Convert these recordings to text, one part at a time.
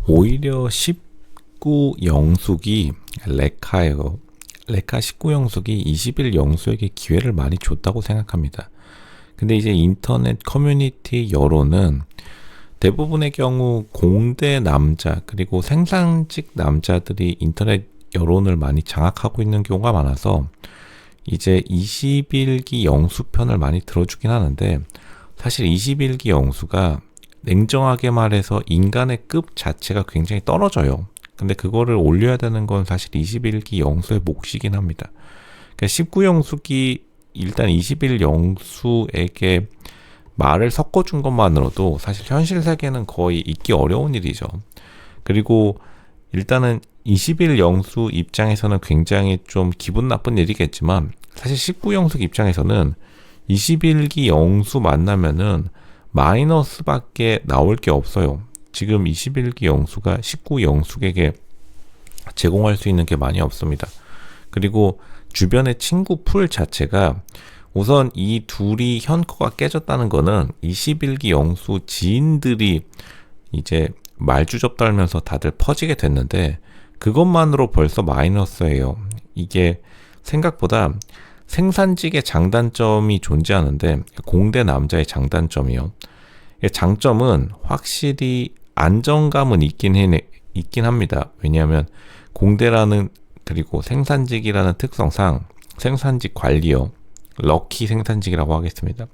오히려 19 영숙이 레카예요. 레카 19 영숙이 21 영수에게 기회를 많이 줬다고 생각합니다. 근데 이제 인터넷 커뮤니티 여론은 대부분의 경우 공대 남자 그리고 생산직 남자들이 인터넷 여론을 많이 장악하고 있는 경우가 많아서 이제 21기 영수 편을 많이 들어주긴 하는데, 사실 21기 영수가 냉정하게 말해서 인간의 급 자체가 굉장히 떨어져요. 근데 그거를 올려야 되는 건 사실 21기 영수의 몫이긴 합니다. 그러니까 19영수기 일단 21영수에게 말을 섞어준 것만으로도 사실 현실 세계는 거의 있기 어려운 일이죠. 그리고 일단은 21영수 입장에서는 굉장히 좀 기분 나쁜 일이겠지만, 사실 19영수 입장에서는 21기 영수 만나면은 마이너스밖에 나올 게 없어요. 지금 21기 영수가 19영수에게 제공할 수 있는 게 많이 없습니다. 그리고 주변의 친구 풀 자체가, 우선 이 둘이 현커가 깨졌다는 거는 21기 영수 지인들이 이제 말주접 떨면서 다들 퍼지게 됐는데, 그것만으로 벌써 마이너스예요. 이게 생각보다 생산직의 장단점이 존재하는데, 공대 남자의 장단점이요. 장점은 확실히 안정감은 있긴 합니다. 왜냐하면 공대라는, 그리고 생산직이라는 특성상 생산직 관리요, 럭키 생산직이라고 하겠습니다.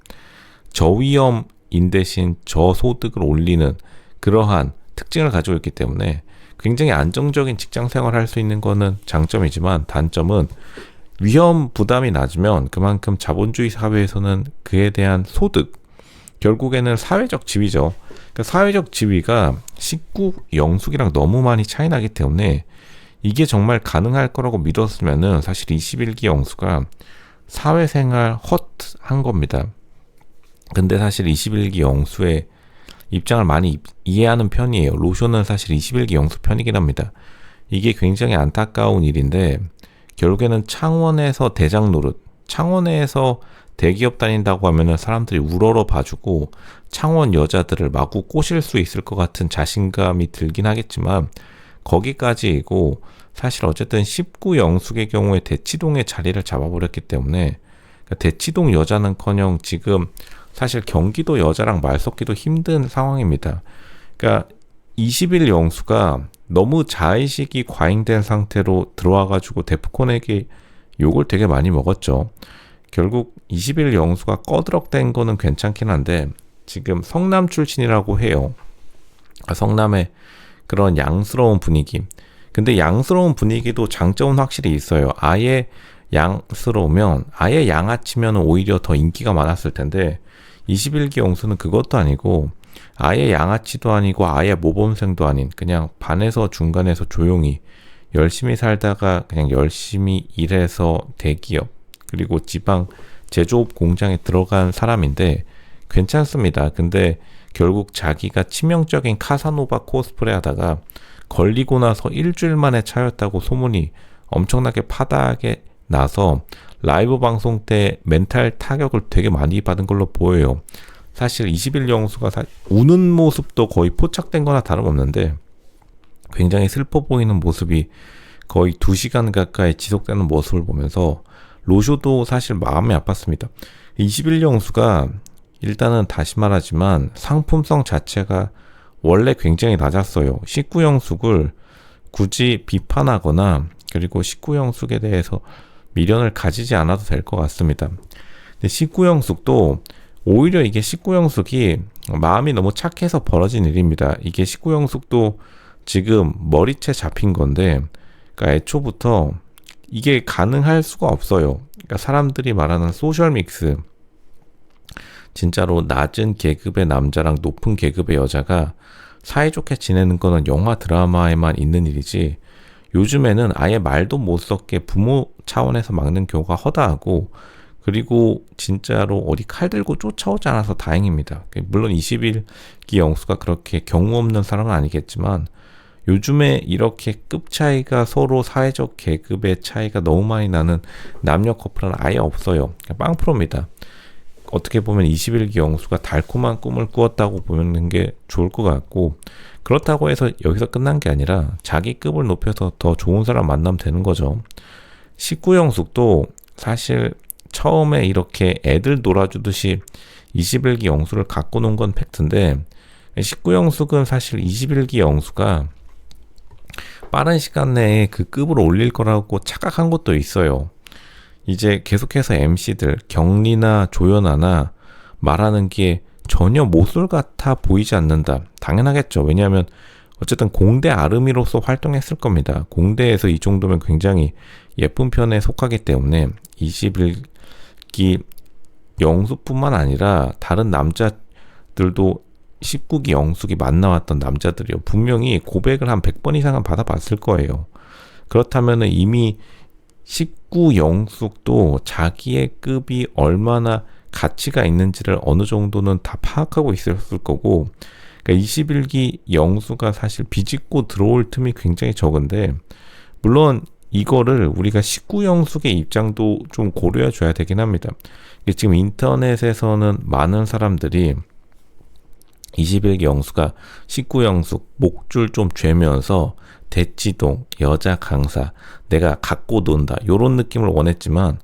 저위험인 대신 저소득을 올리는 그러한 특징을 가지고 있기 때문에 굉장히 안정적인 직장 생활을 할 수 있는 거는 장점이지만, 단점은 위험 부담이 낮으면 그만큼 자본주의 사회에서는 그에 대한 소득, 결국에는 사회적 지위죠. 그러니까 사회적 지위가 19 영숙이랑 너무 많이 차이 나기 때문에 이게 정말 가능할 거라고 믿었으면은 사실 21기 영수가 사회생활 헛한 겁니다. 근데 사실 21기 영수의 입장을 많이 이해하는 편이에요. 로쇼는 사실 21기 영수 편이긴 합니다. 이게 굉장히 안타까운 일인데, 결국에는 창원에서 대장 노릇, 창원에서 대기업 다닌다고 하면은 사람들이 우러러 봐주고 창원 여자들을 마구 꼬실 수 있을 것 같은 자신감이 들긴 하겠지만, 거기까지이고, 사실 어쨌든 19 영숙의 경우에 대치동의 자리를 잡아버렸기 때문에, 그러니까 대치동 여자는커녕 지금 사실 경기도 여자랑 말 섞기도 힘든 상황입니다. 그러니까 21 영수가 너무 자의식이 과잉된 상태로 들어와가지고 데프콘에게 욕을 되게 많이 먹었죠. 결국 21 영수가 꺼드럭된 거는 괜찮긴 한데, 지금 성남 출신이라고 해요. 성남의 그런 양스러운 분위기. 근데 양스러운 분위기도 장점은 확실히 있어요. 아예 양스러우면, 아예 양아치면 오히려 더 인기가 많았을 텐데, 21기 영수는 그것도 아니고 아예 양아치도 아니고 아예 모범생도 아닌, 그냥 반에서 중간에서 조용히 열심히 살다가 그냥 열심히 일해서 대기업 그리고 지방 제조업 공장에 들어간 사람인데 괜찮습니다. 근데 결국 자기가 치명적인 카사노바 코스프레 하다가 걸리고 나서 일주일 만에 차였다고 소문이 엄청나게 파다하게 나서 라이브 방송 때 멘탈 타격을 되게 많이 받은 걸로 보여요. 사실 21 영수가 우는 모습도 거의 포착된 거나 다름없는데, 굉장히 슬퍼 보이는 모습이 거의 2시간 가까이 지속되는 모습을 보면서 로쇼도 사실 마음이 아팠습니다. 21 영수가 일단은 다시 말하지만 상품성 자체가 원래 굉장히 낮았어요. 19 영숙을 굳이 비판하거나 그리고 19 영숙에 대해서 미련을 가지지 않아도 될 것 같습니다. 근데 19 영숙도 오히려 이게 19 영숙이 마음이 너무 착해서 벌어진 일입니다. 이게 19 영숙도 지금 머리채 잡힌 건데, 그러니까 애초부터 이게 가능할 수가 없어요. 그러니까 사람들이 말하는 소셜 믹스, 진짜로 낮은 계급의 남자랑 높은 계급의 여자가 사이좋게 지내는 거는 영화 드라마에만 있는 일이지, 요즘에는 아예 말도 못 섞게 부모 차원에서 막는 경우가 허다하고, 그리고 진짜로 어디 칼 들고 쫓아오지 않아서 다행입니다. 물론 21기 영수가 그렇게 경우 없는 사람은 아니겠지만, 요즘에 이렇게 급 차이가 서로 사회적 계급의 차이가 너무 많이 나는 남녀 커플은 아예 없어요. 빵프로입니다. 어떻게 보면 21기 영수가 달콤한 꿈을 꾸었다고 보는 게 좋을 것 같고, 그렇다고 해서 여기서 끝난 게 아니라 자기 급을 높여서 더 좋은 사람 만나면 되는 거죠. 19영숙도 사실 처음에 이렇게 애들 놀아주듯이 21기 영수를 갖고 논 건 팩트인데, 19영숙은 사실 21기 영수가 빠른 시간 내에 그 급을 올릴 거라고 착각한 것도 있어요. 이제 계속해서 MC들 경리나 조연아나 말하는 게 전혀 모쏠 같아 보이지 않는다. 당연하겠죠. 왜냐하면 어쨌든 공대 아름이로서 활동했을 겁니다. 공대에서 이 정도면 굉장히 예쁜 편에 속하기 때문에 21기 영수뿐만 아니라 다른 남자들도 19기 영숙이 만나왔던 남자들이요. 분명히 고백을 한 100번 이상은 받아봤을 거예요. 그렇다면 이미 19 영숙도 자기의 급이 얼마나 가치가 있는지를 어느 정도는 다 파악하고 있었을 거고, 그러니까 21기 영수가 사실 비집고 들어올 틈이 굉장히 적은데, 물론 이거를 우리가 19 영숙의 입장도 좀 고려해 줘야 되긴 합니다. 지금 인터넷에서는 많은 사람들이 21기 영수가 19 영숙 목줄 좀 죄면서 대치동 여자 강사 내가 갖고 논다 요런 느낌을 원했지만,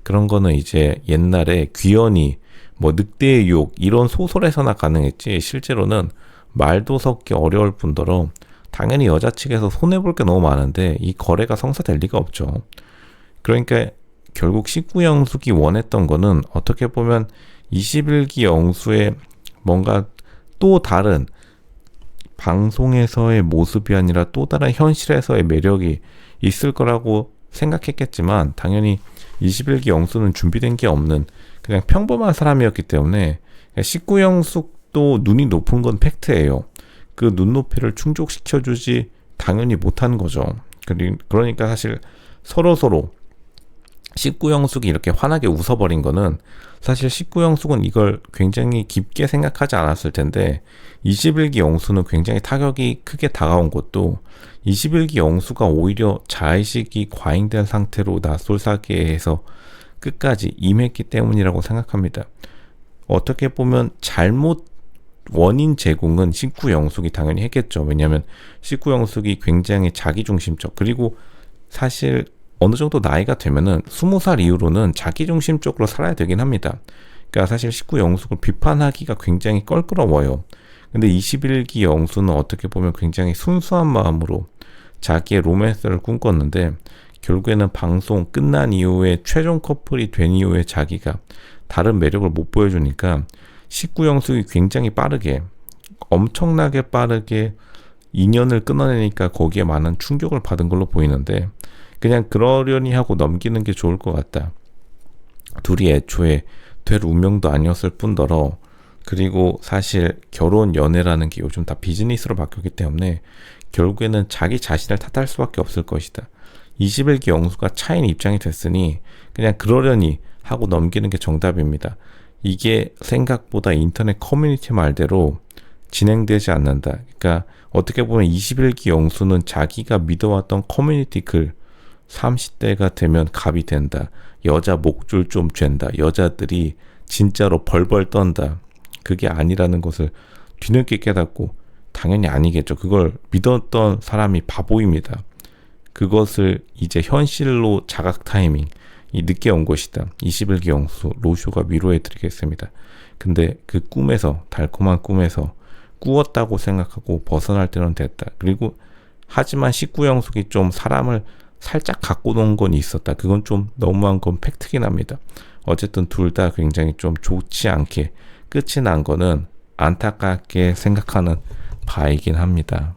그런 거는 이제 옛날에 귀연이 뭐 늑대의 유혹 이런 소설에서나 가능했지, 실제로는 말도 섞기 어려울 뿐더러 당연히 여자 측에서 손해볼 게 너무 많은데 이 거래가 성사될 리가 없죠. 그러니까 결국 19 영숙이 원했던 거는 어떻게 보면 21기 영수의 뭔가 또 다른 방송에서의 모습이 아니라 또 다른 현실에서의 매력이 있을 거라고 생각했겠지만, 당연히 21기 영수는 준비된 게 없는 그냥 평범한 사람이었기 때문에 19 영숙도 눈이 높은 건 팩트예요. 그 눈높이를 충족시켜주지 당연히 못한 거죠. 그러니까 사실 서로 19 영숙이 이렇게 환하게 웃어버린 거는, 사실 19 영숙은 이걸 굉장히 깊게 생각하지 않았을 텐데 21기 영수는 굉장히 타격이 크게 다가온 것도 21기 영수가 오히려 자의식이 과잉된 상태로 낯설사기에서 끝까지 임했기 때문이라고 생각합니다. 어떻게 보면 잘못 원인 제공은 19 영숙이 당연히 했겠죠. 왜냐하면 19 영숙이 굉장히 자기중심적, 그리고 사실 어느 정도 나이가 되면은 20살 이후로는 자기중심적으로 살아야 되긴 합니다. 그러니까 사실 19 영숙을 비판하기가 굉장히 껄끄러워요. 근데 21기 영수는 어떻게 보면 굉장히 순수한 마음으로 자기의 로맨스를 꿈꿨는데, 결국에는 방송 끝난 이후에 최종 커플이 된 이후에 자기가 다른 매력을 못 보여주니까 19 영숙이 굉장히 빠르게, 엄청나게 빠르게 인연을 끊어내니까 거기에 많은 충격을 받은 걸로 보이는데, 그냥 그러려니 하고 넘기는 게 좋을 것 같다. 둘이 애초에 될 운명도 아니었을 뿐더러, 그리고 사실 결혼 연애라는 게 요즘 다 비즈니스로 바뀌었기 때문에 결국에는 자기 자신을 탓할 수밖에 없을 것이다. 21기 영수가 차인 입장이 됐으니 그냥 그러려니 하고 넘기는 게 정답입니다. 이게 생각보다 인터넷 커뮤니티 말대로 진행되지 않는다. 그러니까 어떻게 보면 21기 영수는 자기가 믿어왔던 커뮤니티 글, 30대가 되면 갑이 된다, 여자 목줄 좀 잰다, 여자들이 진짜로 벌벌 떤다, 그게 아니라는 것을 뒤늦게 깨닫고, 당연히 아니겠죠. 그걸 믿었던 사람이 바보입니다. 그것을 이제 현실로 자각 타이밍이 늦게 온 것이다. 21기 영수 로쇼가 위로해 드리겠습니다. 근데 그 꿈에서, 달콤한 꿈에서 꾸었다고 생각하고 벗어날 때는 됐다. 그리고 하지만 19 영숙이 좀 사람을 살짝 갖고 논 건 있었다. 그건 좀 너무한 건 팩트긴 합니다. 어쨌든 둘 다 굉장히 좀 좋지 않게 끝이 난 거는 안타깝게 생각하는 바이긴 합니다.